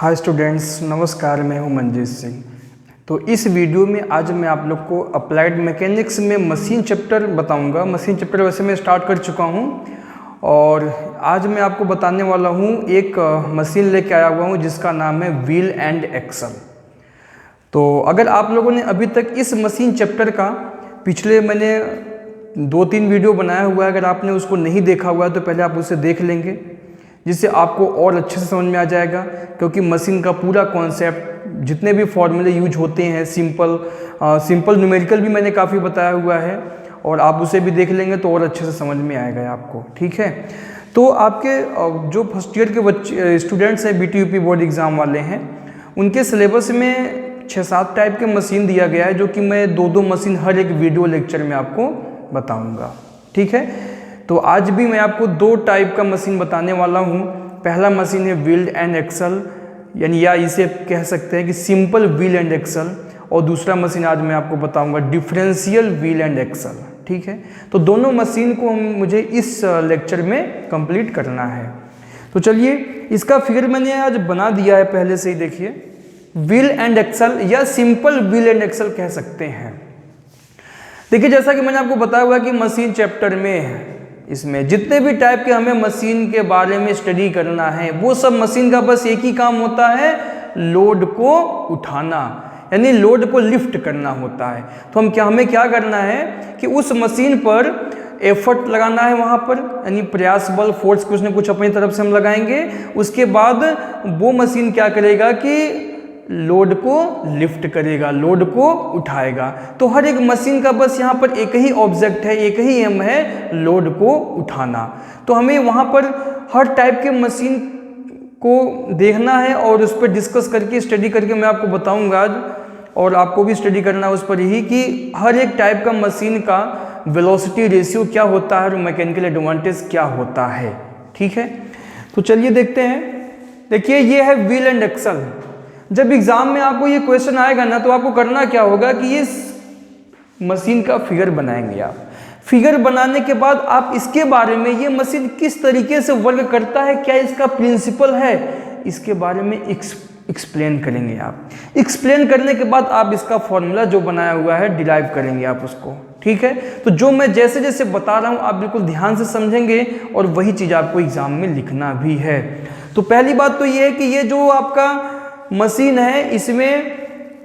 Hi students, नमस्कार। मैं हूं मंजीत सिंह। तो इस वीडियो में आज मैं आप लोग को अप्लाइड मैकेनिक्स में मशीन चैप्टर बताऊंगा। मशीन चैप्टर वैसे मैं स्टार्ट कर चुका हूं और आज मैं आपको बताने वाला हूं एक मशीन लेके आया हुआ हूं जिसका नाम है व्हील एंड एक्सल। तो अगर आप लोगों ने अभी तक इस मशीन चैप्टर का पिछले मैंने 2-3 वीडियो बनाया हुआ है, अगर आपने उसको नहीं देखा हुआ है तो पहले आप उसे देख लेंगे, जिससे आपको और अच्छे से समझ में आ जाएगा। क्योंकि मशीन का पूरा कॉन्सेप्ट, जितने भी फॉर्मूले यूज होते हैं, सिंपल न्यूमेरिकल भी मैंने काफ़ी बताया हुआ है और आप उसे भी देख लेंगे तो और अच्छे से समझ में आएगा आपको। ठीक है, तो आपके जो फर्स्ट ईयर के बच्चे स्टूडेंट्स हैं, BTUP बोर्ड एग्ज़ाम वाले हैं, उनके सिलेबस में 6-7 टाइप के मशीन दिया गया है, जो कि मैं 2-2 मशीन हर एक वीडियो लेक्चर में आपको बताऊँगा। ठीक है, तो आज भी मैं आपको 2 टाइप का मशीन बताने वाला हूँ। पहला मशीन है व्हील एंड एक्सल, यानी या इसे कह सकते हैं कि सिंपल व्हील एंड एक्सल, और दूसरा मशीन आज मैं आपको बताऊंगा डिफरेंशियल व्हील एंड एक्सल। ठीक है, तो दोनों मशीन को मुझे इस लेक्चर में कंप्लीट करना है। तो चलिए, इसका फिगर मैंने आज बना दिया है पहले से ही। देखिए, व्हील एंड एक्सल या सिंपल व्हील एंड एक्सल कह सकते हैं। देखिए, जैसा कि मैंने आपको बताया हुआ कि मशीन चैप्टर में इसमें जितने भी टाइप के हमें मशीन के बारे में स्टडी करना है, वो सब मशीन का बस एक ही काम होता है, लोड को उठाना, यानी लोड को लिफ्ट करना होता है। तो हमें क्या करना है कि उस मशीन पर एफर्ट लगाना है, वहाँ पर यानी प्रयास बल, फोर्स कुछ न कुछ अपनी तरफ से हम लगाएंगे। उसके बाद वो मशीन क्या करेगा कि लोड को लिफ्ट करेगा, लोड को उठाएगा। तो हर एक मशीन का बस यहाँ पर एक ही ऑब्जेक्ट है, एक ही एम है, लोड को उठाना। तो हमें वहाँ पर हर टाइप के मशीन को देखना है और उस पर डिस्कस करके, स्टडी करके मैं आपको बताऊंगा आज, और आपको भी स्टडी करना है उस पर ही कि हर एक टाइप का मशीन का वेलोसिटी रेशियो क्या होता है और मैकेनिकल एडवांटेज क्या होता है। ठीक है, तो चलिए देखते हैं। देखिए, ये है व्हील एंड एक्सल। जब एग्जाम में आपको ये क्वेश्चन आएगा ना, तो आपको करना क्या होगा कि ये मशीन का फिगर बनाएंगे आप। फिगर बनाने के बाद आप इसके बारे में, ये मशीन किस तरीके से वर्क करता है, क्या इसका प्रिंसिपल है, इसके बारे में एक्सप्लेन करेंगे आप। एक्सप्लेन करने के बाद आप इसका फॉर्मूला जो बनाया हुआ है डिराइव करेंगे आप उसको। ठीक है, तो जो मैं जैसे जैसे बता रहा हूँ आप बिल्कुल ध्यान से समझेंगे और वही चीज़ आपको एग्जाम में लिखना भी है। तो पहली बात तो ये है कि ये जो आपका मशीन है, इसमें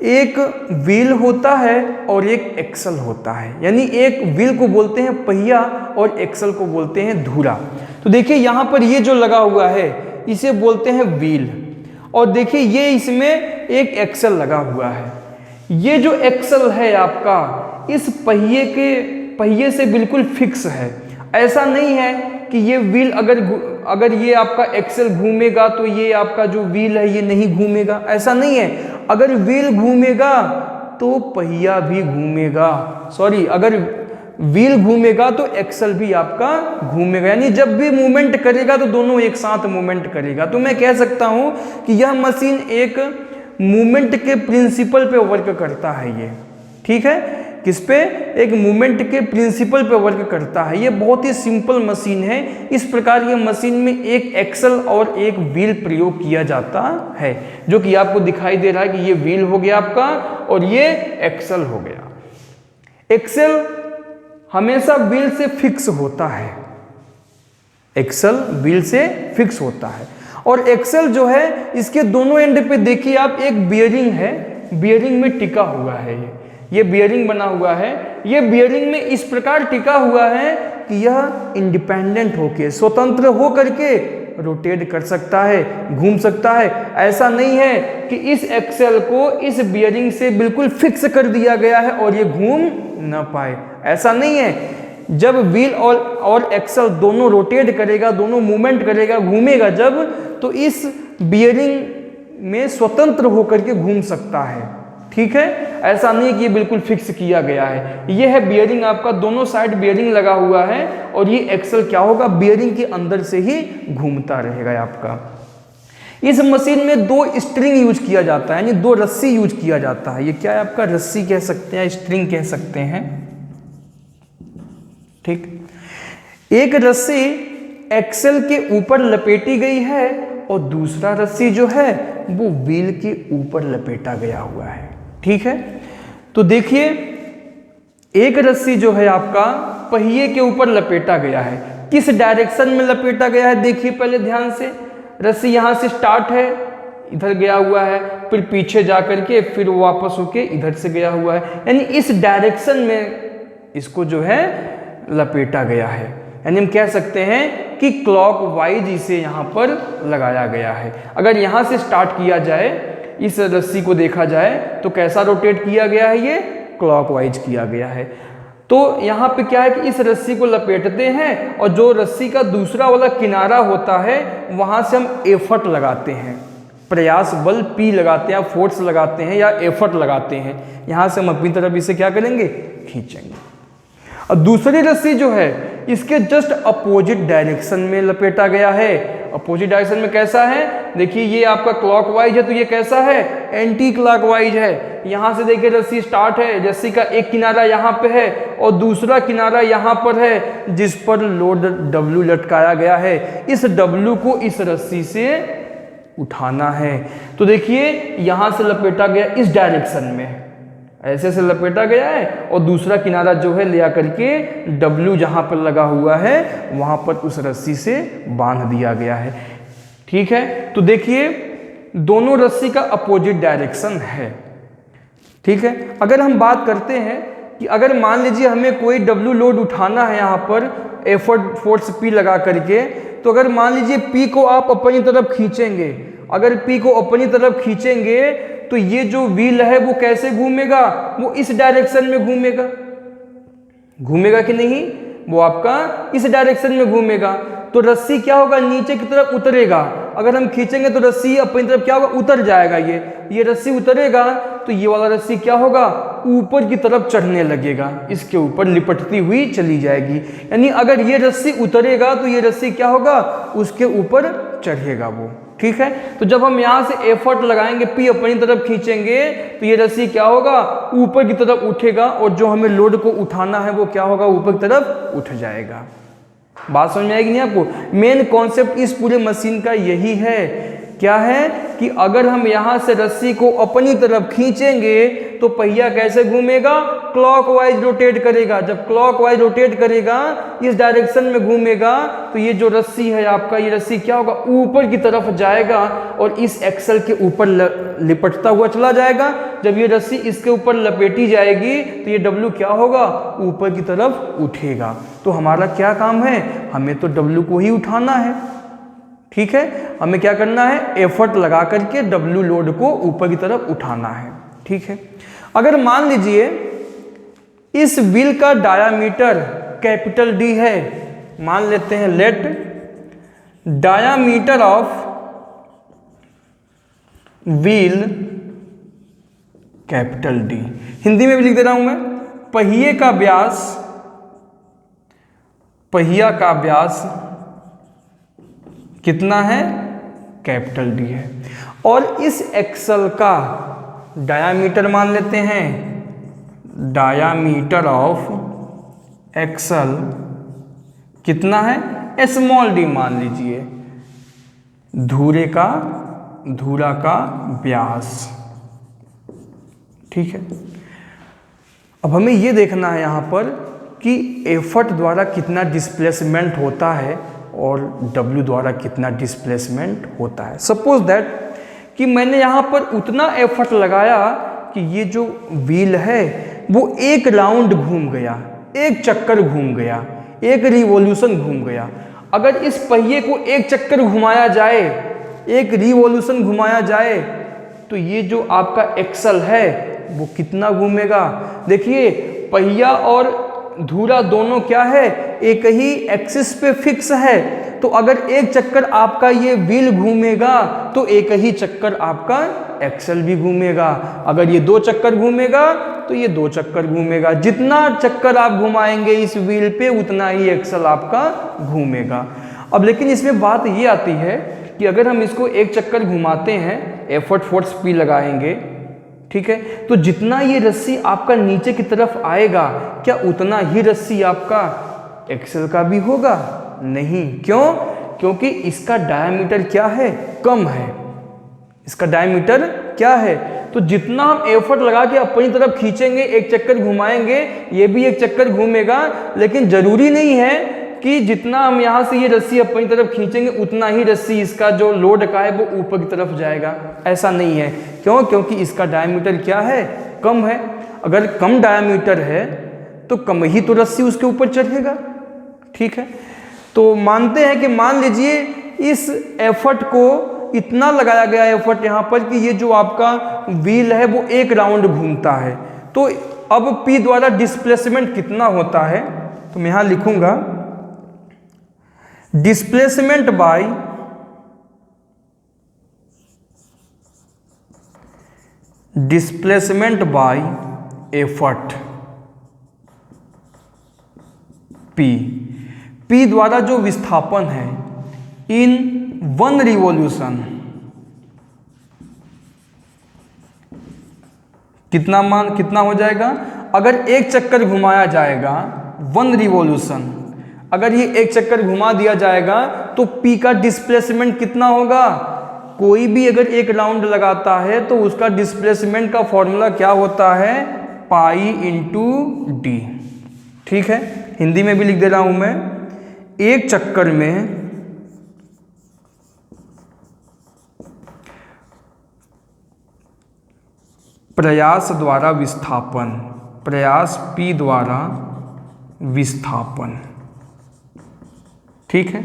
एक व्हील होता है और एक एक्सल होता है। यानी एक व्हील को बोलते हैं पहिया और एक्सल को बोलते हैं धुरा। तो देखिए, यहाँ पर ये जो लगा हुआ है इसे बोलते हैं व्हील, और देखिए ये इसमें एक एक्सल लगा हुआ है। ये जो एक्सल है आपका, इस पहिए से बिल्कुल फिक्स है। ऐसा नहीं है कि ये व्हील अगर ये आपका एक्सल घूमेगा तो ये आपका जो व्हील है ये नहीं घूमेगा, ऐसा नहीं है। अगर व्हील घूमेगा तो पहिया भी घूमेगा, अगर व्हील घूमेगा तो एक्सल भी आपका घूमेगा। यानी जब भी मूवमेंट करेगा तो दोनों एक साथ मूवमेंट करेगा। तो मैं कह सकता हूं कि यह मशीन एक मूवमेंट के प्रिंसिपल पे वर्क करता है ये। ठीक है, किस पे? एक मूवमेंट के प्रिंसिपल पे वर्क करता है। ये बहुत ही सिंपल मशीन है। इस प्रकार ये मशीन में एक एक्सल और एक व्हील प्रयोग किया जाता है, जो कि आपको दिखाई दे रहा है कि ये व्हील हो गया आपका और ये एक्सल हो गया। एक्सल हमेशा व्हील से फिक्स होता है, एक्सल व्हील से फिक्स होता है। और एक्सल जो है, इसके दोनों एंड पे देखिए आप, एक बियरिंग है, बियरिंग में टिका हुआ है। ये बियरिंग बना हुआ है। ये बियरिंग में इस प्रकार टिका हुआ है कि यह इंडिपेंडेंट होके, स्वतंत्र हो करके रोटेट कर सकता है, घूम सकता है। ऐसा नहीं है कि इस एक्सल को इस बियरिंग से बिल्कुल फिक्स कर दिया गया है और ये घूम ना पाए, ऐसा नहीं है। जब व्हील और एक्सल दोनों रोटेट करेगा, दोनों मूवमेंट करेगा, घूमेगा जब, तो इस बियरिंग में स्वतंत्र होकर के घूम सकता है। ठीक है, ऐसा नहीं कि ये बिल्कुल फिक्स किया गया है। ये है बियरिंग आपका, दोनों साइड बियरिंग लगा हुआ है और ये एक्सल क्या होगा, बियरिंग के अंदर से ही घूमता रहेगा आपका। इस मशीन में 2 स्ट्रिंग यूज किया जाता है, यानी 2 रस्सी यूज किया जाता है। ये क्या है आपका, रस्सी कह सकते हैं, स्ट्रिंग कह सकते हैं। ठीक, एक रस्सी एक्सल के ऊपर लपेटी गई है और दूसरा रस्सी जो है वो व्हील के ऊपर लपेटा गया हुआ है। ठीक है, तो देखिए एक रस्सी जो है आपका पहिए के ऊपर लपेटा गया है। किस डायरेक्शन में लपेटा गया है देखिए पहले ध्यान से। रस्सी यहाँ से स्टार्ट है, इधर गया हुआ है, फिर पीछे जा करके फिर वापस होके इधर से गया हुआ है, यानी इस डायरेक्शन में इसको जो है लपेटा गया है। यानी हम कह सकते हैं कि क्लॉकवाइज इसे यहाँ पर लगाया गया है। अगर यहाँ से स्टार्ट किया जाए, इस रस्सी को देखा जाए तो कैसा रोटेट किया गया है, ये क्लॉकवाइज किया गया है। तो यहाँ पे क्या है कि इस रस्सी को लपेटते हैं और जो रस्सी का दूसरा वाला किनारा होता है वहाँ से हम एफर्ट लगाते हैं, प्रयास बल P लगाते हैं, फोर्स लगाते हैं या एफर्ट लगाते हैं। यहाँ से हम अपनी तरफ इसे क्या करेंगे, खींचेंगे। और दूसरी रस्सी जो है इसके जस्ट अपोजिट डायरेक्शन में लपेटा गया है। अपोजिट डायरेक्शन में कैसा है, देखिए ये आपका क्लॉकवाइज है तो ये कैसा है, एंटी क्लॉकवाइज है। यहाँ से देखिए रस्सी स्टार्ट है, रस्सी का एक किनारा यहाँ पे है और दूसरा किनारा यहाँ पर है जिस पर लोड W लटकाया गया है। इस W को इस रस्सी से उठाना है। तो देखिए यहाँ से लपेटा गया इस डायरेक्शन में, ऐसे से लपेटा गया है और दूसरा किनारा जो है ले आकर के W जहाँ पर लगा हुआ है वहाँ पर उस रस्सी से बांध दिया गया है। ठीक है, तो देखिए दोनों रस्सी का अपोजिट डायरेक्शन है। ठीक है, अगर हम बात करते हैं कि अगर मान लीजिए हमें कोई W लोड उठाना है यहाँ पर एफर्ट फोर्स P लगा करके, तो अगर मान लीजिए P को आप अपनी तरफ खींचेंगे, अगर P को अपनी तरफ खींचेंगे तो ये जो व्हील है वो कैसे घूमेगा, वो इस डायरेक्शन में घूमेगा, घूमेगा कि नहीं, वो आपका इस डायरेक्शन में घूमेगा। तो रस्सी क्या होगा, नीचे की तरफ उतरेगा। अगर हम खींचेंगे तो रस्सी अपनी तरफ क्या होगा, उतर जाएगा। ये रस्सी उतरेगा तो ये वाला रस्सी क्या होगा, ऊपर की तरफ चढ़ने लगेगा, इसके ऊपर लिपटती हुई चली जाएगी। यानी अगर ये रस्सी उतरेगा तो ये रस्सी क्या होगा, उसके ऊपर चढ़ेगा वो। ठीक है, तो जब हम यहाँ से एफर्ट लगाएंगे, P अपनी तरफ खींचेंगे तो ये रस्सी क्या होगा, ऊपर की तरफ उठेगा और जो हमें लोड को उठाना है वो क्या होगा, ऊपर की तरफ उठ जाएगा। बात समझ में आएगी नहीं आपको। मेन कॉन्सेप्ट इस पूरे मशीन का यही है, क्या है कि अगर हम यहाँ से रस्सी को अपनी तरफ खींचेंगे तो पहिया कैसे घूमेगा, क्लॉकवाइज रोटेट करेगा। जब क्लॉकवाइज रोटेट करेगा, इस डायरेक्शन में घूमेगा, तो ये जो रस्सी है आपका, ये रस्सी क्या होगा, ऊपर की तरफ जाएगा और इस एक्सल के ऊपर लिपटता हुआ चला जाएगा। जब ये रस्सी इसके ऊपर लपेटी जाएगी तो ये W क्या होगा, ऊपर की तरफ उठेगा। तो हमारा क्या काम है, हमें तो W को ही उठाना है। ठीक है, हमें क्या करना है, एफर्ट लगा करके W लोड को ऊपर की तरफ उठाना है। ठीक है, अगर मान लीजिए इस व्हील का डायामीटर कैपिटल D है, मान लेते हैं let diameter of wheel capital D, Hindi में भी लिख दे रहा हूं मैं, पहिए का व्यास, पहिया का व्यास कितना है, कैपिटल D है। और इस एक्सल का डायामीटर मान लेते हैं, डायामीटर ऑफ एक्सल कितना है, स्मॉल d मान लीजिए, धुरा का व्यास। ठीक है, अब हमें ये देखना है यहाँ पर कि एफर्ट द्वारा कितना डिस्प्लेसमेंट होता है और W द्वारा कितना डिस्प्लेसमेंट होता है। सपोज दैट कि मैंने यहाँ पर उतना एफर्ट लगाया कि ये जो व्हील है वो एक राउंड घूम गया, एक चक्कर घूम गया, एक रिवॉल्यूशन घूम गया। अगर इस पहिए को एक चक्कर घुमाया जाए, एक रिवॉल्यूशन घुमाया जाए, तो ये जो आपका एक्सल है वो कितना घूमेगा। देखिए पहिया और धुरा दोनों क्या है, एक ही एक्सिस पे फिक्स है। तो अगर एक चक्कर आपका ये व्हील घूमेगा तो एक ही चक्कर आपका एक्सल भी घूमेगा। अगर ये दो चक्कर घूमेगा तो ये दो चक्कर घूमेगा। जितना चक्कर आप घुमाएंगे इस व्हील पे उतना ही एक्सल आपका घूमेगा। अब लेकिन इसमें बात ये आती है कि अगर हम इसको एक चक्कर घुमाते हैं, एफर्ट फोर्स P लगाएंगे, ठीक है, तो जितना ये रस्सी आपका नीचे की तरफ आएगा, क्या उतना ही रस्सी आपका एक्सल का भी होगा? नहीं। क्यों? क्योंकि इसका डायमीटर क्या है, कम है। इसका डायमीटर क्या है। तो जितना हम एफर्ट लगा के अपनी तरफ खींचेंगे, एक चक्कर घुमाएंगे, ये भी एक चक्कर घूमेगा, लेकिन जरूरी नहीं है कि जितना हम यहाँ से ये रस्सी अपनी तरफ खींचेंगे उतना ही रस्सी इसका जो लोड का है वो ऊपर की तरफ जाएगा, ऐसा नहीं है। क्यों? क्योंकि इसका डायमीटर क्या है, कम है। अगर कम डायमीटर है तो कम ही तो रस्सी उसके ऊपर चढ़ेगा, ठीक है। तो मानते हैं कि मान लीजिए इस एफर्ट को इतना लगाया गया एफर्ट यहाँ पर कि ये जो आपका व्हील है वो एक राउंड घूमता है। तो अब P द्वारा डिस्प्लेसमेंट कितना होता है, तो मैं यहाँ लिखूंगा डिस्प्लेसमेंट बाय एफर्ट P द्वारा जो विस्थापन है इन 1 रिवॉल्यूशन, कितना हो जाएगा, अगर एक चक्कर घुमाया जाएगा 1 रिवॉल्यूशन, अगर ये एक चक्कर घुमा दिया जाएगा तो P का डिस्प्लेसमेंट कितना होगा। कोई भी अगर एक राउंड लगाता है तो उसका डिस्प्लेसमेंट का फॉर्मूला क्या होता है, पाई इंटू डी, ठीक है। हिंदी में भी लिख दे रहा हूं मैं, एक चक्कर में प्रयास द्वारा विस्थापन, प्रयास P द्वारा विस्थापन, ठीक है।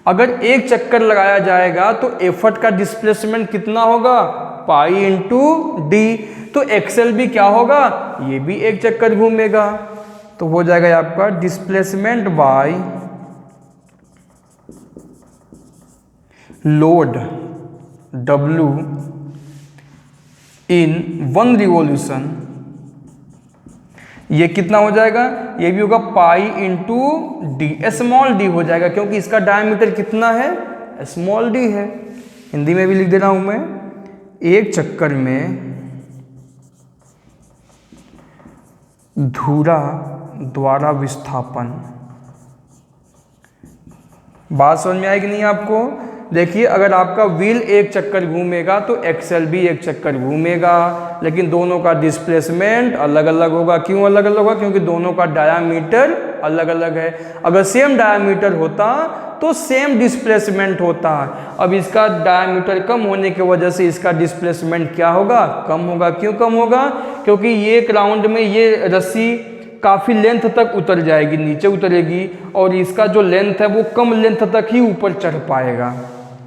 अगर एक चक्कर लगाया जाएगा तो एफर्ट का डिस्प्लेसमेंट कितना होगा, पाई इंटू डी। तो एक्सेल भी क्या होगा, ये भी एक चक्कर घूमेगा, तो हो जाएगा आपका displacement by load W in 1 revolution, ये कितना हो जाएगा, ये भी होगा pi into D, small D हो जाएगा क्योंकि इसका डायमीटर कितना है, स्मॉल डी है। हिंदी में भी लिख दे रहा हूं मैं, एक चक्कर में धुरा द्वारा विस्थापन। बात समझ में आएगी नहीं आपको। देखिए अगर आपका व्हील एक चक्कर घूमेगा तो एक्सेल भी एक चक्कर घूमेगा, लेकिन दोनों का डिस्प्लेसमेंट अलग अलग होगा। क्यों अलग अलग होगा, क्योंकि दोनों का डायामीटर अलग अलग है। अगर सेम डायामीटर होता तो सेम डिस्प्लेसमेंट होता। अब इसका डायामीटर कम होने की वजह से इसका डिस्प्लेसमेंट क्या होगा, कम होगा। क्यों कम होगा, क्योंकि ये एक राउंड में ये रस्सी काफ़ी लेंथ तक उतर जाएगी, नीचे उतरेगी, और इसका जो लेंथ है वो कम लेंथ तक ही ऊपर चढ़ पाएगा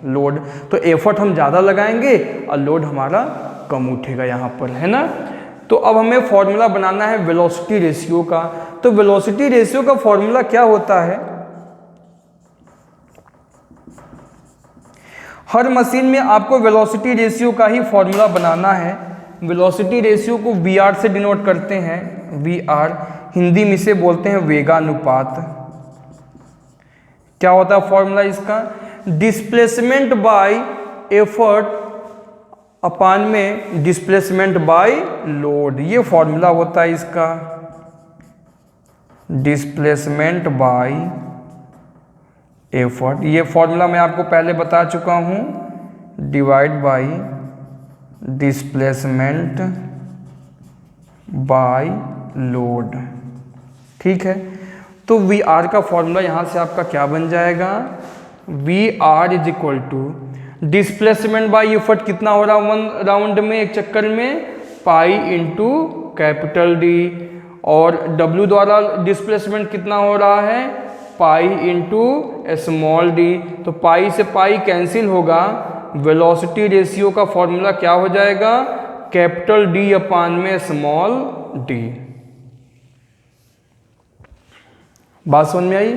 लोड। तो एफर्ट हम ज़्यादा लगाएंगे और लोड हमारा कम उठेगा यहाँ पर, है ना। तो अब हमें फॉर्मूला बनाना है वेलोसिटी रेशियो का। तो वेलोसिटी रेशियो का फॉर्मूला क्या होता है, हर मशीन में आपको वेलोसिटी रेशियो का ही फॉर्मूला बनाना है। वेलोसिटी रेशियो को VR से डिनोट करते हैं, VR, हिंदी में इसे बोलते हैं वेगानुपात। क्या होता है फॉर्मूला इसका, डिस्प्लेसमेंट बाय एफर्ट अपान में डिस्प्लेसमेंट बाय लोड, ये फॉर्मूला होता है इसका। डिस्प्लेसमेंट बाय एफर्ट, ये फॉर्मूला मैं आपको पहले बता चुका हूं, divide by displacement by load, ठीक है। तो VR का फॉर्मूला यहाँ से आपका क्या बन जाएगा, VR is equal to displacement by effort कितना हो रहा है 1 राउंड में, एक चक्कर में, पाई इंटू कैपिटल D, और W द्वारा डिस्प्लेसमेंट कितना हो रहा है, पाई इंटू स्मॉल d। तो पाई से पाई कैंसिल होगा, वेलोसिटी रेशियो का फॉर्मूला क्या हो जाएगा, कैपिटल D अपान में स्मॉल d। बात समझ में आई।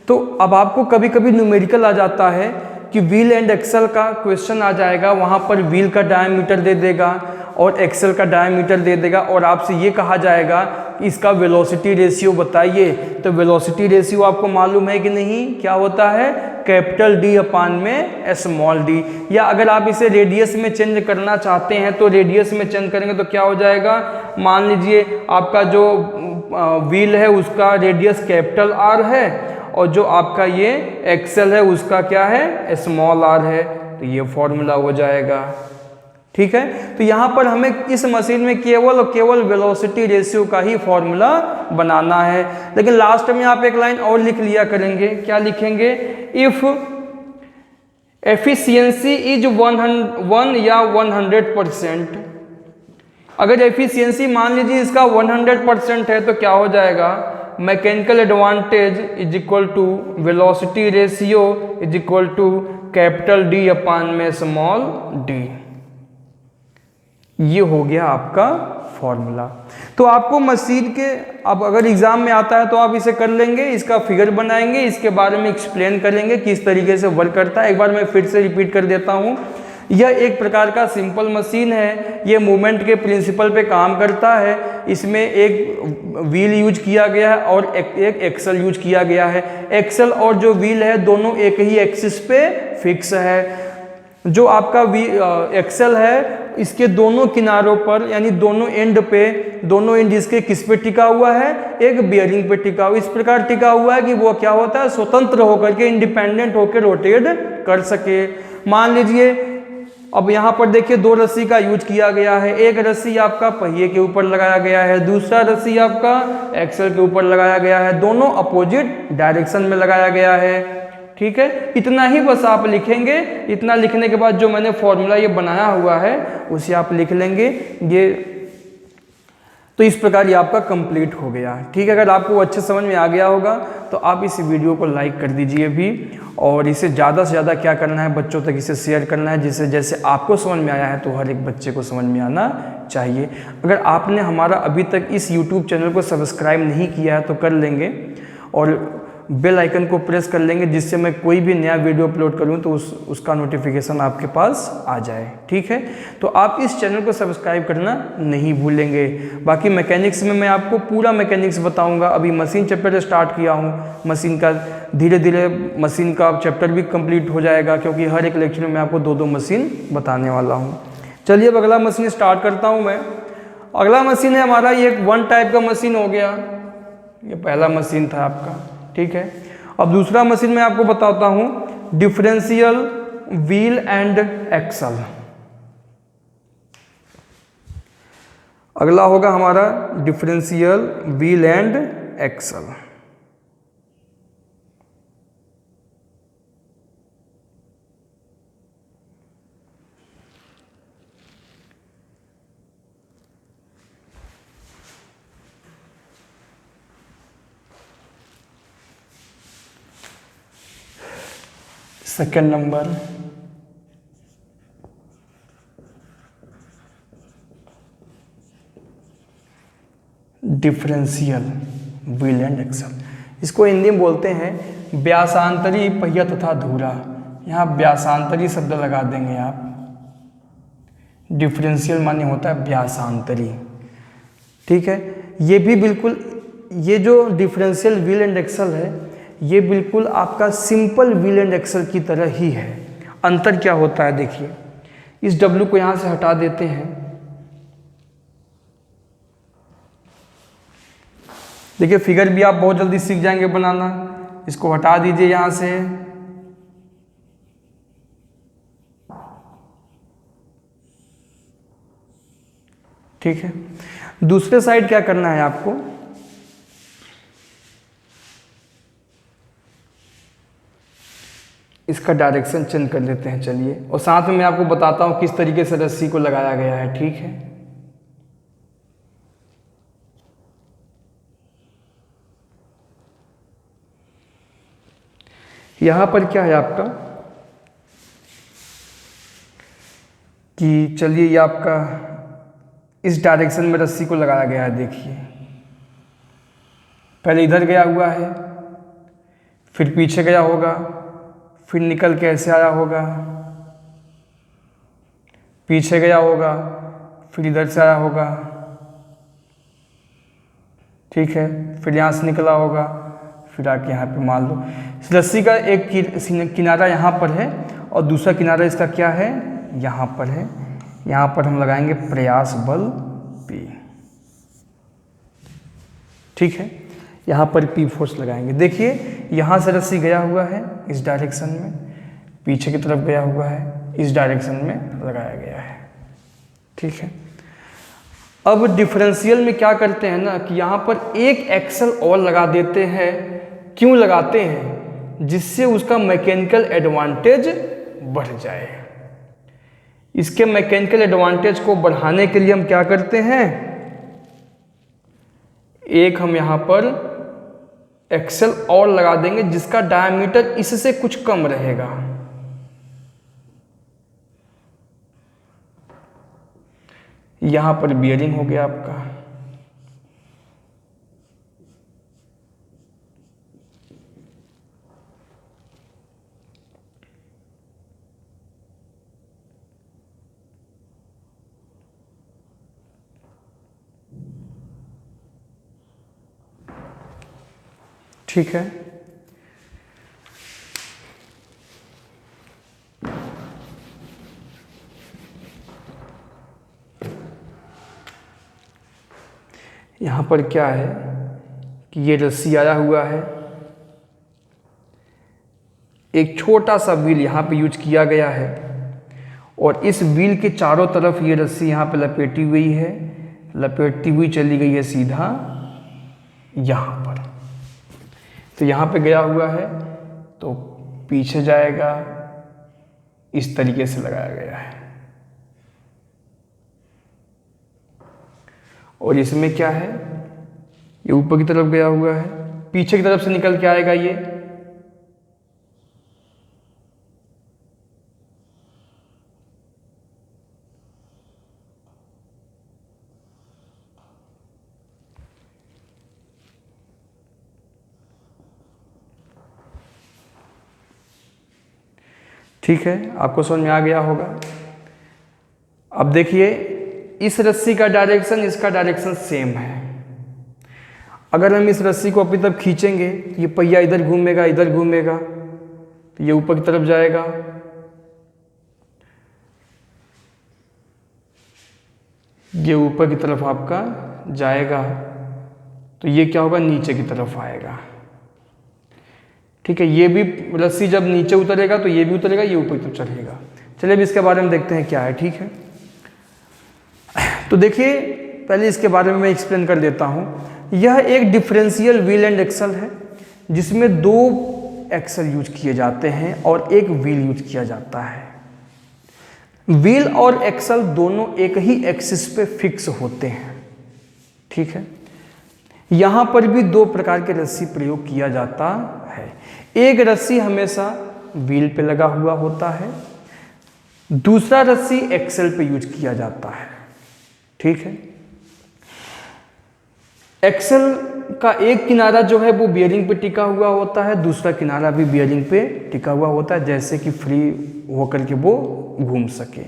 तो अब आपको कभी कभी न्यूमेरिकल आ जाता है कि व्हील एंड एक्सल का क्वेश्चन आ जाएगा, वहाँ पर व्हील का डायमीटर दे देगा और एक्सल का डायमीटर दे देगा, और आपसे ये कहा जाएगा इसका वेलोसिटी रेशियो बताइए। तो वेलोसिटी रेशियो आपको मालूम है कि नहीं, क्या होता है, कैपिटल D अपान में स्मॉल d। या अगर आप इसे रेडियस में चेंज करना चाहते हैं तो रेडियस में चेंज करेंगे तो क्या हो जाएगा, मान लीजिए आपका जो व्हील है उसका रेडियस कैपिटल R है और जो आपका ये एक्सेल है उसका क्या है, स्मॉल r है। तो ये फॉर्मूला हो जाएगा, ठीक है। तो यहाँ पर हमें इस मशीन में केवल और केवल वेलोसिटी रेशियो का ही फॉर्मूला बनाना है। लेकिन लास्ट में आप एक लाइन और लिख लिया करेंगे, क्या लिखेंगे, इफ एफिशिएंसी इज 1 या 100%, अगर एफिशिएंसी मान लीजिए इसका 100% है तो क्या हो जाएगा, mechanical advantage is equal to velocity ratio is equal to capital D upon में स्मॉल डी। ये हो गया आपका फॉर्मूला। तो आपको मशीन के, अब अगर एग्जाम में आता है तो आप इसे कर लेंगे, इसका फिगर बनाएंगे, इसके बारे में एक्सप्लेन करेंगे किस तरीके से वर्क करता है। एक बार मैं फिर से रिपीट कर देता हूँ। यह एक प्रकार का सिंपल मशीन है, ये मूवमेंट के प्रिंसिपल पे काम करता है। इसमें एक व्हील यूज किया गया है और एक एक्सल यूज किया गया है। एक्सल और जो व्हील है दोनों एक ही एक्सिस पे फिक्स है। जो आपका एक्सल है इसके दोनों किनारों पर, यानी दोनों एंड इसके किस पे टिका हुआ है, एक बियरिंग पे टिका हुआ, इस प्रकार टिका हुआ है कि वो क्या होता है, स्वतंत्र होकर के, इंडिपेंडेंट होकर रोटेट कर सके। मान लीजिए अब यहाँ पर देखिए 2 रस्सी का यूज किया गया है। एक रस्सी आपका पहिए के ऊपर लगाया गया है, दूसरा रस्सी आपका एक्सल के ऊपर लगाया गया है, दोनों अपोजिट डायरेक्शन में लगाया गया है। ठीक है, इतना ही बस आप लिखेंगे। इतना लिखने के बाद जो मैंने फॉर्मूला ये बनाया हुआ है उसे आप लिख लेंगे। ये तो इस प्रकार ये आपका कंप्लीट हो गया। ठीक है, अगर आपको अच्छे समझ में आ गया होगा तो आप इस वीडियो को लाइक कर दीजिए भी, और इसे ज़्यादा से ज़्यादा क्या करना है, बच्चों तक इसे शेयर करना है, जिससे जैसे आपको समझ में आया है तो हर एक बच्चे को समझ में आना चाहिए। अगर आपने हमारा अभी तक इस YouTube चैनल को सब्सक्राइब नहीं किया है तो कर लेंगे, और बेल आइकन को प्रेस कर लेंगे, जिससे मैं कोई भी नया वीडियो अपलोड करूं तो उसका नोटिफिकेशन आपके पास आ जाए। ठीक है, तो आप इस चैनल को सब्सक्राइब करना नहीं भूलेंगे। बाकी मैकेनिक्स में मैं आपको पूरा मैकेनिक्स बताऊंगा। अभी मशीन चैप्टर स्टार्ट किया हूं, मशीन का धीरे धीरे मशीन का चैप्टर भी कंप्लीट हो जाएगा, क्योंकि हर एक लेक्चर में आपको 2-2 मशीन बताने वाला हूँ। चलिए अब अगला मशीन स्टार्ट करता हूँ मैं। अगला मशीन है हमारा, ये एक 1 टाइप का मशीन हो गया। ये पहला मशीन था आपका। ठीक है, अब दूसरा मशीन मैं आपको बताता हूं, डिफरेंशियल व्हील एंड एक्सल। अगला होगा हमारा differential wheel and axle. Second number, differential wheel and axle. इसको हिंदी में बोलते हैं व्यासांतरी पहिया तथा धुरा। यहाँ व्यासांतरी शब्द लगा देंगे आप। डिफरेंशियल माने होता है व्यासांतरी। ठीक है, ये भी बिल्कुल, ये जो डिफरेंशियल व्हील एंड एक्सल है ये बिल्कुल आपका सिंपल व्हील एंड एक्सल की तरह ही है। अंतर क्या होता है देखिए, इस W को यहाँ से हटा देते हैं। देखिए फिगर भी आप बहुत जल्दी सीख जाएंगे बनाना। इसको हटा दीजिए यहाँ से। ठीक है, दूसरे साइड क्या करना है आपको, इसका डायरेक्शन चेंज कर लेते हैं। चलिए, और साथ में मैं आपको बताता हूं किस तरीके से रस्सी को लगाया गया है। ठीक है, यहां पर क्या है आपका कि चलिए ये आपका इस डायरेक्शन में रस्सी को लगाया गया है। देखिए पहले इधर गया हुआ है, फिर पीछे गया होगा, फिर निकल के ऐसे आया होगा, पीछे गया होगा, फिर इधर से आया होगा। ठीक है, फिर यहाँ से निकला होगा, फिर आके यहाँ पे मान लो इस रस्सी का एक किनारा यहाँ पर है और दूसरा किनारा इसका क्या है, यहाँ पर है। यहाँ पर हम लगाएंगे प्रयास बल P। ठीक है, यहाँ पर P फोर्स लगाएंगे। देखिए यहाँ से रस्सी गया हुआ है इस डायरेक्शन में, पीछे की तरफ गया हुआ है, इस डायरेक्शन में लगाया गया है। ठीक है। अब डिफरेंशियल में क्या करते हैं ना कि यहाँ पर एक एक्सल और लगा देते हैं। क्यों लगाते हैं? जिससे उसका मैकेनिकल एडवांटेज बढ़ जाए। इसके मैकेनिकल एडवांटेज को बढ़ाने के लिए हम क्या करते हैं, एक हम यहाँ पर एक्सल और लगा देंगे जिसका डायमीटर इससे कुछ कम रहेगा। यहां पर बियरिंग हो गया आपका। ठीक है। यहाँ पर क्या है कि ये रस्सी आया हुआ है, एक छोटा सा व्हील यहाँ पे यूज किया गया है और इस व्हील के चारों तरफ ये रस्सी यहाँ पे लपेटी हुई है, लपेटती हुई चली गई है सीधा यहाँ पर। तो यहाँ पे गया हुआ है तो पीछे जाएगा, इस तरीके से लगाया गया है। और इसमें क्या है, ये ऊपर की तरफ गया हुआ है, पीछे की तरफ से निकल के आएगा ये। ठीक है, आपको समझ में आ गया होगा। अब देखिए, इस रस्सी का डायरेक्शन, इसका डायरेक्शन सेम है। अगर हम इस रस्सी को अपनी तरफ खींचेंगे, ये पहिया इधर घूमेगा, इधर घूमेगा, तो ये ऊपर की तरफ जाएगा। ये ऊपर की तरफ आपका जाएगा, तो ये क्या होगा, नीचे की तरफ आएगा। ठीक है, ये भी रस्सी जब नीचे उतरेगा तो ये भी उतरेगा, ये ऊपर की तरफ चढ़ेगा। चलिए अब इसके बारे में देखते हैं क्या है। ठीक है, तो देखिए पहले इसके बारे में मैं एक्सप्लेन कर देता हूँ। यह एक डिफरेंशियल व्हील एंड एक्सल है जिसमें दो एक्सल यूज किए जाते हैं और एक व्हील यूज किया जाता है। व्हील और एक्सल दोनों एक ही एक्सिस पे फिक्स होते हैं। ठीक है, यहाँ पर भी दो प्रकार के रस्सी प्रयोग किया जाता है। एक रस्सी हमेशा व्हील पे लगा हुआ होता है, दूसरा रस्सी एक्सल पे यूज किया जाता है। ठीक है, एक्सल का एक किनारा जो है वो बियरिंग पे टिका हुआ होता है, दूसरा किनारा भी बियरिंग पे टिका हुआ होता है, जैसे कि फ्री होकर के वो घूम सके।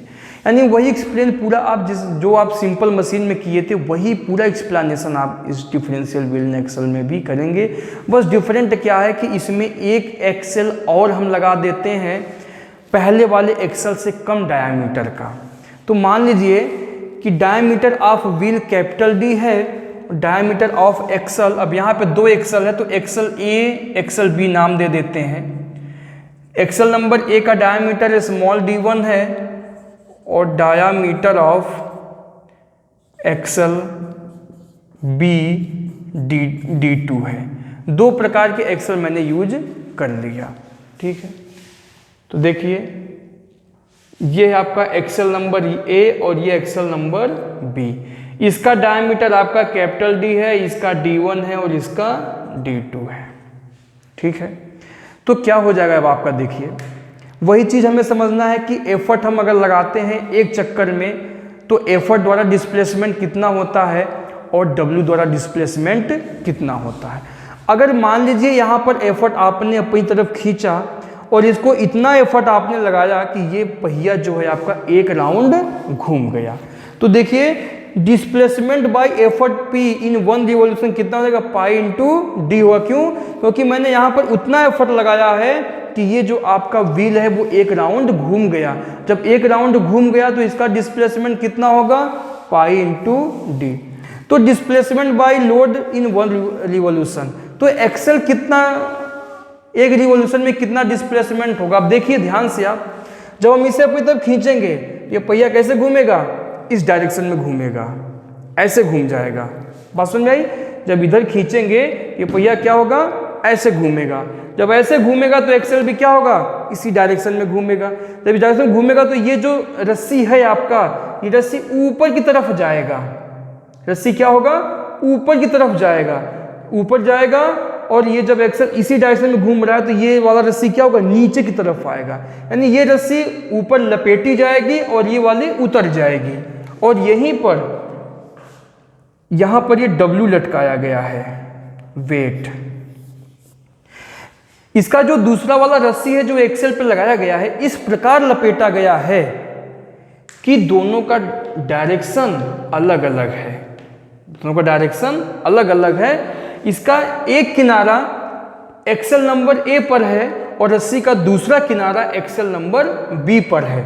यानी वही एक्सप्लेन पूरा आप जो आप सिंपल मशीन में किए थे वही पूरा एक्सप्लेनेशन आप इस डिफरेंशियल व्हील एंड एक्सल में भी करेंगे। बस डिफरेंट क्या है कि इसमें एक एक्सल और हम लगा देते हैं पहले वाले एक्सल से कम डायामीटर का। तो मान लीजिए कि diameter of wheel capital D है, डायमीटर ऑफ एक्सल, अब यहाँ पे दो एक्सल है तो एक्सल ए एक्सल बी नाम दे देते हैं। एक्सल नंबर ए का डायमीटर स्मॉल d1 है और diameter of axle B d2 है। दो प्रकार के एक्सल मैंने यूज कर लिया। ठीक है, तो देखिए ये है आपका एक्सल नंबर ए और ये एक्सल नंबर बी। इसका डायमीटर आपका कैपिटल डी है, इसका d1 है और इसका d2 है। ठीक है, तो क्या हो जाएगा अब आपका, देखिए वही चीज़ हमें समझना है कि एफर्ट हम अगर लगाते हैं एक चक्कर में तो एफर्ट द्वारा डिस्प्लेसमेंट कितना होता है और डब्ल्यू द्वारा डिस्प्लेसमेंट कितना होता है। अगर मान लीजिए यहाँ पर एफर्ट आपने अपनी तरफ खींचा और इसको इतना एफर्ट आपने लगाया कि ये पहिया जो है आपका एक राउंड घूम गया, तो देखिए displacement by effort P in one revolution कितना हो जाएगा, पाई इंटू डी हुआ। क्यों? क्योंकि मैंने यहाँ पर उतना एफर्ट लगाया है कि ये जो आपका व्हील है वो एक राउंड घूम गया। जब एक राउंड घूम गया तो इसका डिस्प्लेसमेंट कितना होगा, पाई इंटू डी। तो displacement by load in one revolution, तो एक्सल कितना, एक रिवॉल्यूशन में कितना डिस्प्लेसमेंट होगा। अब देखिए ध्यान से आप, जब हम इसे अपनी तरफ खींचेंगे ये पहिया कैसे घूमेगा, इस डायरेक्शन में घूमेगा, ऐसे घूम जाएगा। बात समझ आई? जब इधर खींचेंगे ये पहिया क्या होगा, ऐसे घूमेगा। जब ऐसे घूमेगा तो एक्सेल भी क्या होगा, इसी डायरेक्शन में घूमेगा। जब इस डायरेक्शन में घूमेगा तो ये जो रस्सी है आपका, ये रस्सी ऊपर की तरफ जाएगा। रस्सी क्या होगा, ऊपर की तरफ जाएगा, ऊपर जाएगा। और ये जब एक्सेल इसी डायरेक्शन में घूम रहा है तो ये वाला रस्सी क्या होगा, नीचे की तरफ आएगा। यानी ये रस्सी ऊपर लपेटी जाएगी और ये वाली उतर जाएगी। और यहीं पर यहां पर ये W लटकाया गया है, वेट। इसका जो दूसरा वाला रस्सी है जो एक्सेल पर लगाया गया है, इस प्रकार लपेटा गया है कि दोनों का डायरेक्शन अलग अलग है। दोनों का डायरेक्शन अलग अलग है। इसका एक किनारा एक्सेल नंबर A पर है और रस्सी का दूसरा किनारा एक्सेल नंबर B पर है।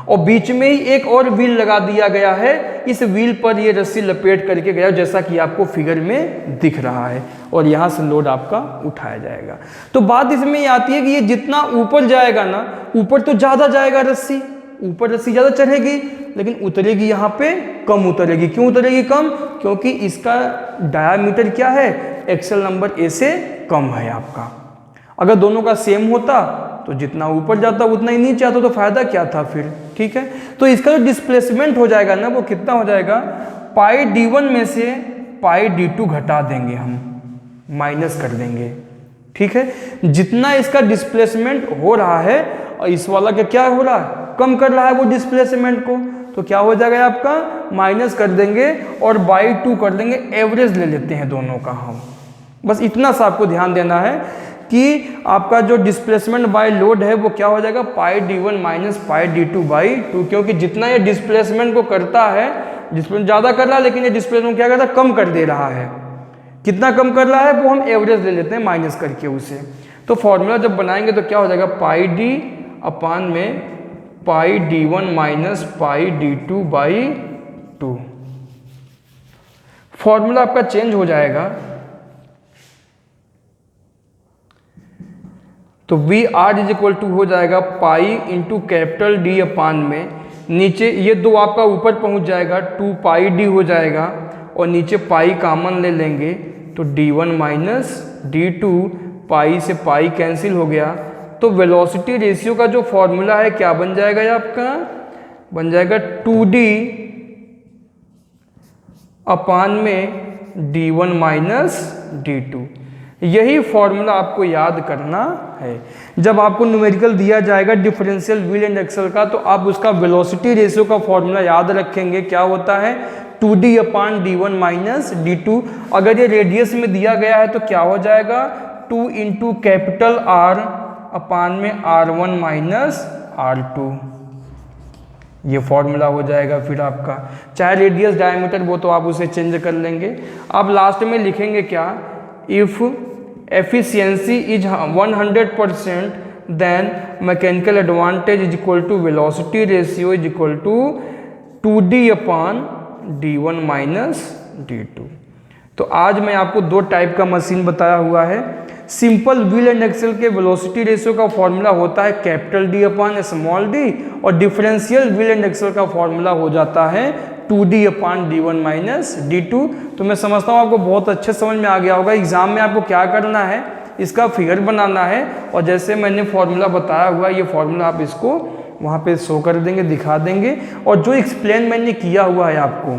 और बीच में ही एक और व्हील लगा दिया गया है। इस व्हील पर ये रस्सी लपेट करके गया, जैसा कि आपको फिगर में दिख रहा है। और यहाँ से लोड आपका उठाया जाएगा। तो बात इसमें ये आती है कि ये जितना ऊपर जाएगा ना, ऊपर तो ज़्यादा जाएगा रस्सी, ऊपर रस्सी ज़्यादा चढ़ेगी, लेकिन उतरेगी यहाँ पे कम उतरेगी। क्यों उतरेगी कम? क्योंकि इसका डायामीटर क्या है, एक्सेल नंबर A से कम है आपका। अगर दोनों का सेम होता तो जितना ऊपर जाता उतना ही नीचे आता, तो फायदा क्या था फिर। ठीक है, तो इसका जो डिस्प्लेसमेंट हो जाएगा ना, वो कितना हो जाएगा, पाई D1 में से पाई D2 घटा देंगे हम, माइनस कर देंगे। ठीक है, जितना इसका डिस्प्लेसमेंट हो रहा है और इस वाला का क्या हो रहा है, कम कर रहा है वो डिस्प्लेसमेंट को, तो क्या हो जाएगा आपका, माइनस कर देंगे और बाई 2 कर देंगे। एवरेज ले लेते हैं दोनों का हम। बस इतना सा आपको ध्यान देना है कि आपका जो डिस्प्लेसमेंट बाय लोड है वो क्या हो जाएगा, पाई D1 minus pi D2 by 2। क्योंकि जितना ये डिस्प्लेसमेंट को करता है, डिस्प्लेसमेंट ज़्यादा कर रहा है, लेकिन ये डिस्प्लेसमेंट क्या करता है, कम कर दे रहा है। कितना कम कर रहा है वो हम एवरेज ले लेते हैं माइनस करके उसे। तो फॉर्मूला जब बनाएंगे तो क्या हो जाएगा, पाई D अपान में pi D1 minus pi D2 by 2। Formula आपका चेंज हो जाएगा। तो V R is equal to हो जाएगा pi into capital D upon में, नीचे ये दो आपका ऊपर पहुंच जाएगा, 2 पाई D हो जाएगा और नीचे पाई कॉमन ले लेंगे तो D1 माइनस D2, पाई से पाई कैंसिल हो गया। तो वेलोसिटी रेशियो का जो फॉर्मूला है क्या बन जाएगा, ये आपका बन जाएगा 2D अपान में D1 माइनस D2। यही फॉर्मूला आपको याद करना है। जब आपको न्यूमेरिकल दिया जाएगा डिफरेंशियल व्हील एंड एक्सल का, तो आप उसका वेलोसिटी रेशियो का फॉर्मूला याद रखेंगे। क्या होता है, 2D upon D1 minus D2। अगर ये रेडियस में दिया गया है तो क्या हो जाएगा, 2 इंटू कैपिटल R अपान में R1 माइनस R2। ये फॉर्मूला हो जाएगा फिर आपका। चाहे रेडियस डायमीटर वो तो आप उसे चेंज कर लेंगे। आप लास्ट में लिखेंगे क्या, if efficiency is 100% then mechanical advantage is equal to velocity ratio is equal to 2D upon D1 minus D2। तो आज मैं आपको दो टाइप का मशीन बताया हुआ है। सिंपल व्हील एंड एक्सल के वेलोसिटी रेशियो का फॉर्मूला होता है कैपिटल D अपान स्मॉल d, और डिफरेंशियल व्हील एंड एक्सल का फॉर्मूला हो जाता है 2D upon D1 minus D2। तो मैं समझता हूँ आपको बहुत अच्छे समझ में आ गया होगा। एग्जाम में आपको क्या करना है, इसका फिगर बनाना है, और जैसे मैंने फॉर्मूला बताया हुआ ये फॉर्मूला आप इसको वहाँ पे शो कर देंगे, दिखा देंगे, और जो एक्सप्लेन मैंने किया हुआ है आपको,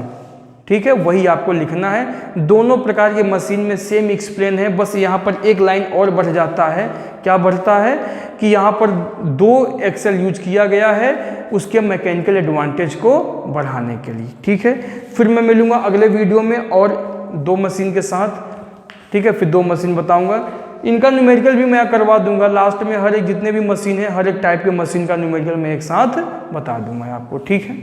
ठीक है, वही आपको लिखना है। दोनों प्रकार के मशीन में सेम एक्सप्लेन है, बस यहाँ पर एक लाइन और बढ़ जाता है। क्या बढ़ता है कि यहाँ पर 2 एक्सेल यूज किया गया है उसके मैकेनिकल एडवांटेज को बढ़ाने के लिए। ठीक है, फिर मैं मिलूँगा अगले वीडियो में और 2 मशीन के साथ। ठीक है, फिर 2 मशीन बताऊँगा, इनका न्यूमेरिकल भी मैं करवा दूंगा लास्ट में। हर एक जितने भी मशीन है, हर एक टाइप के मशीन का न्यूमेरिकल मैं एक साथ बता दूंगा आपको। ठीक है।